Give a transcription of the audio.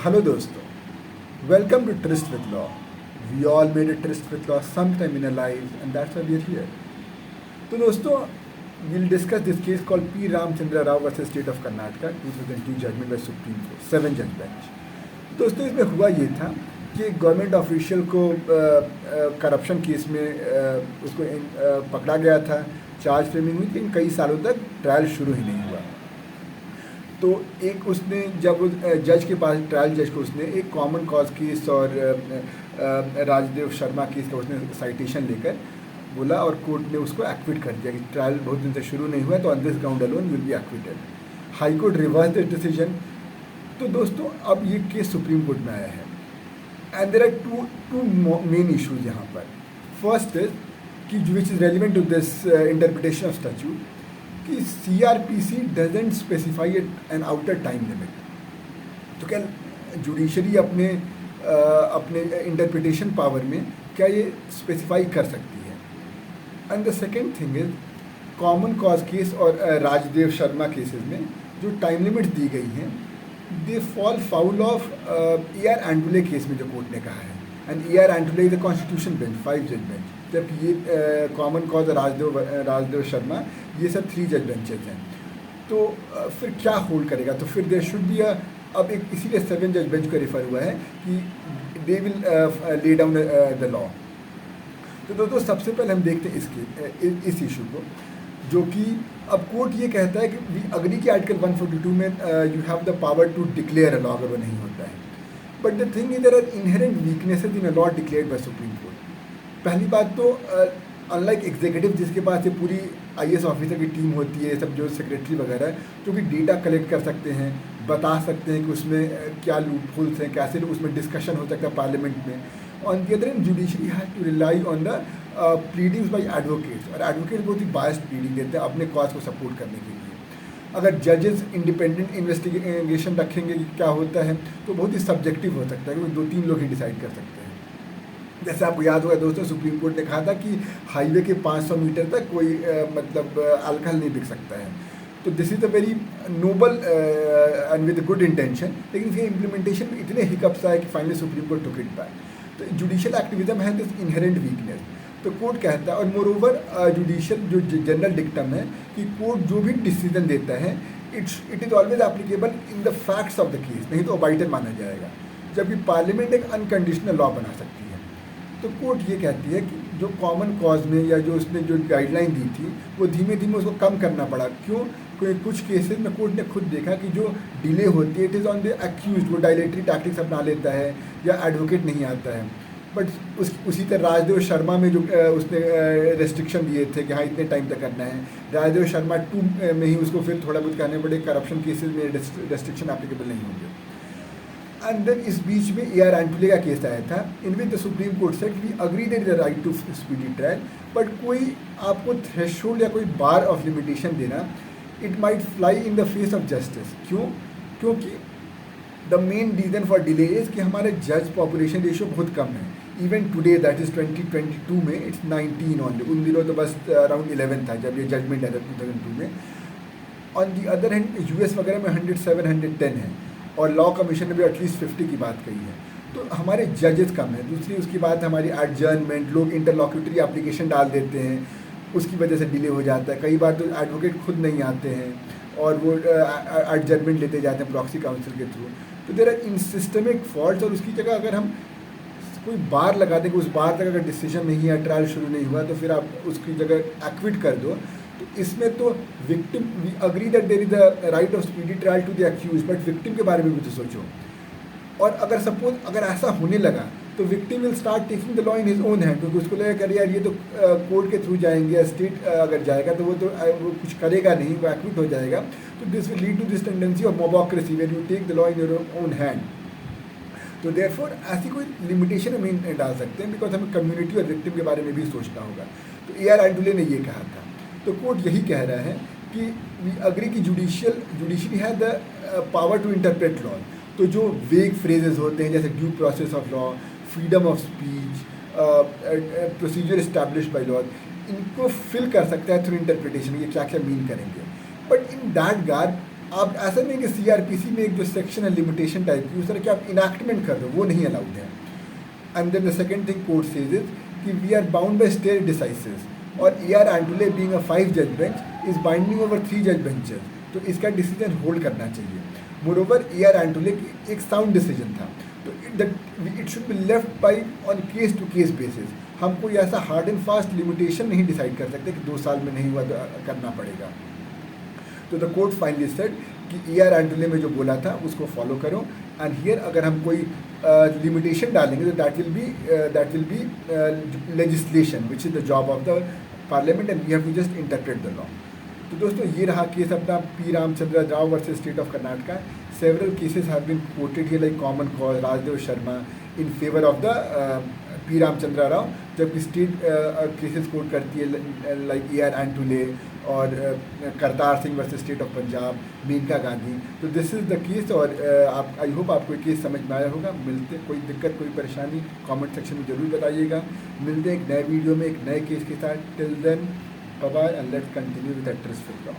Hello दोस्तों, welcome to Tryst with Law. We all made a tryst with law sometime in our lives and that's why we are here. तो दोस्तों, we'll discuss this case called P. Ramchandra Rao versus State of Karnataka 2002 judgment by Supreme Court, 7 judge bench. दोस्तों इसमें हुआ ये था कि government official को corruption case में उसको पकड़ा गया था, चार्ज फ्रेमिंग हुई, लेकिन कई सालों तक ट्रायल शुरू ही नहीं हुआ। तो एक उसने जब जज के पास ट्रायल जज को उसने एक कॉमन कॉज केस और राजदेव शर्मा केस का उसने साइटेशन लेकर बोला और कोर्ट ने उसको एक्विट कर दिया कि ट्रायल बहुत दिन से शुरू नहीं हुआ, तो on this ground alone will be acquitted. High court reverse the decision. तो दोस्तों अब ये केस सुप्रीम कोर्ट में आया है and there are two main issues यहाँ पर। फर्स्ट इज कि which is relevant to this interpretation of statute कि CRPC doesn't specify an outer time limit. तो क्या जुडिशरी अपने इंटरप्रिटेशन पावर में क्या ये स्पेसिफाई कर सकती है? And the second thing is common cause case और राजदेव शर्मा केसेस में जो टाइम लिमिट दी गई हैं they fall foul of AR Antulay case में जो कोर्ट ने कहा है। And AR Antulay is the constitution bench, 5 जज बेंच, जबकि ये कॉमन कॉज राजदेव शर्मा ये सब 3 जज बेंचेज हैं। तो फिर क्या होल्ड करेगा? तो फिर देयर शुड बी अब एक इसीलिए 7 जज बेंच को रेफर हुआ है कि they will lay down the law. तो दोस्तों सबसे पहले हम देखते हैं इस इशू को, जो कि अब कोर्ट ये कहता है कि वी अग्री कि आर्टिकल 142 में you have the power to declare a law अगर वो नहीं होता है। But the thing is there are inherent weaknesses in a law declared by Supreme Court. पहली बात तो अनलाइक एग्जीक्यूटिव जिसके पास ये पूरी IAS ऑफिसर की टीम होती है, सब जो सेक्रेटरी वगैरह है, जो कि डेटा कलेक्ट कर सकते हैं, बता सकते हैं कि उसमें क्या लूपहोल्स हैं, कैसे उसमें डिस्कशन हो सकता है पार्लियामेंट में। On the other hand judiciary has to rely on the pleadings by advocates, और एडवोकेट बहुत ही बायस्ड प्लीडिंग देते हैं अपने कॉज को सपोर्ट करने के लिए। अगर जजेस इंडिपेंडेंट इन्वेस्टिगेशन रखेंगे कि क्या होता है तो बहुत ही सब्जेक्टिव हो सकता है, क्योंकि 2-3 लोग ही डिसाइड कर सकते हैं। जैसे आपको याद होगा दोस्तों, सुप्रीम कोर्ट ने कहा था कि हाईवे के 500 मीटर तक कोई अल्कोहल नहीं बिक सकता है। तो this is a very noble and with good intention, लेकिन इसके इम्प्लीमेंटेशन में इतने हिकअप्स आए कि finally supreme court took it back. तो जुडिशियल एक्टिविज्म है दिस इनहेरेंट वीकनेस। तो कोर्ट कहता है, और मोरओवर जुडिशियल जो जनरल डिक्टम है कि कोर्ट जो भी डिसीजन देता है it is always applicable in the facts of the case, नहीं तो ओबाइटर माना जाएगा, जबकि पार्लियामेंट एक अनकंडीशनल लॉ बना सकती है। तो कोर्ट ये कहती है कि जो कॉमन कॉज में या जो उसने जो गाइडलाइन दी थी वो धीमे धीमे उसको कम करना पड़ा। क्यों? क्योंकि कुछ केसेस में कोर्ट ने खुद देखा कि जो डिले होती है it is on the accused, वो डायलेटरी टैक्टिक्स अपना लेता है या एडवोकेट नहीं आता है। बट उसी तरह राजदेव शर्मा में जो उसने रेस्ट्रिक्शन दिए थे कि हाँ इतने टाइम तक करना है, राजदेव शर्मा 2 में ही उसको फिर थोड़ा बहुत कहने पड़े करप्शन केसेस में रेस्ट्रिक्शन एप्लीकेबल नहीं होंगे। एंड देन इस बीच में AR एंटुले का केस आया था, in which the supreme court said we agree that the right to speedy trial, but कोई आपको थ्रेशोल्ड या कोई बार ऑफ लिमिटेशन देना it might fly in the face of justice. क्यों? क्योंकि the main reason for delay is कि हमारे जज पॉपुलेशन रेशियो बहुत कम है। इवन टुडे दैट इज़ 2022 में इट्स 19 ओनली। उन दिनों तो बस अराउंड 11 था जब ये जजमेंट आया था 2002 में। On the other hand US वगैरह में 107, 110 है, और लॉ कमीशन ने भी एटलीस्ट 50 की बात कही है। तो हमारे जजेस कम है। दूसरी उसकी बात हमारी एडजर्नमेंट, लोग इंटरलॉक्यूटरी एप्लीकेशन डाल देते हैं, उसकी वजह से डिले हो जाता है। कई बार तो एडवोकेट खुद नहीं आते हैं और वो एडजर्नमेंट लेते जाते हैं प्रॉक्सी काउंसिल के थ्रू। तो there are in systemic faults, और उसकी जगह अगर हम कोई बार लगा दें कि उस बार तक अगर डिसीजन नहीं है, ट्रायल शुरू नहीं हुआ, तो फिर आप उसकी जगह एक्विट कर दो। तो इसमें तो victim we agree that there is the right of speedy trial to the accused, but victim के बारे में भी तो सोचो। और अगर सपोज अगर ऐसा होने लगा तो victim will start taking the law in his own hand, क्योंकि उसको लगेगा कर यार ये तो कोर्ट के थ्रू जाएंगे, स्टेट अगर जाएगा तो वो कुछ करेगा नहीं, वो एक्विट हो जाएगा। तो this will lead to this tendency of mobocracy where you take the law in your own hand. तो देयरफॉर ऐसी कोई लिमिटेशन हम नहीं डाल सकते हैं, बिकॉज हमें कम्युनिटी और विक्टिम के बारे में भी सोचना होगा। तो AR एंटुले ने ये कहा था। तो कोर्ट यही कह रहा है कि वी अग्री कि judiciary has the power to interpret law. तो जो वेग फ्रेजेस होते हैं जैसे due process of law, freedom of speech, procedure establish by law, इनको फिल कर सकता है थ्रू इंटरप्रिटेशन, ये क्या क्या मीन करेंगे। बट इन दैट गार्ड आप ऐसा नहीं कि सीआरपीसी में एक जो सेक्शन है लिमिटेशन टाइप की, उस तरह की आप इनैक्टमेंट कर रहे हो, वो नहीं अलाउड है। And then the second thing court says is कि we are bound by stare decisis, और AR Antole बीइंग अ 5 जज बेंच इज बाइंडिंग ओवर 3 जज बेंचेस, तो इसका डिसीजन होल्ड करना चाहिए। मोरओवर AR Antole की एक साउंड डिसीजन था, तो it should be left by on case to case basis. हम कोई ऐसा हार्ड एंड फास्ट लिमिटेशन नहीं डिसाइड कर सकते कि 2 साल में नहीं हुआ तो करना पड़ेगा। तो द कोर्ट फाइनली सेड कि AR Antole में जो बोला था उसको फॉलो करो, एंड हियर अगर हम कोई लिमिटेशन डालेंगे तो that will be legislation which is the job of the parliament, and we have to just interpret the law. तो दोस्तों ये रहा केस अपना P. Ramchandra Rao versus state of Karnataka. Several cases have been quoted here like common cause, Rajdev Sharma in favour of the P. Ramchandra Rao, जबकि state cases quote करती है like AR Antole और Kartar Singh versus state of Punjab, Maneka Gandhi. तो this is the case, और आप I hope आपको case समझ में आया होगा। मिलते, कोई दिक्कत कोई परेशानी कमेंट सेक्शन में ज़रूर बताइएगा। मिलते हैं एक नए वीडियो में एक नए केस के साथ। Till then bye bye, and let's continue with actress film.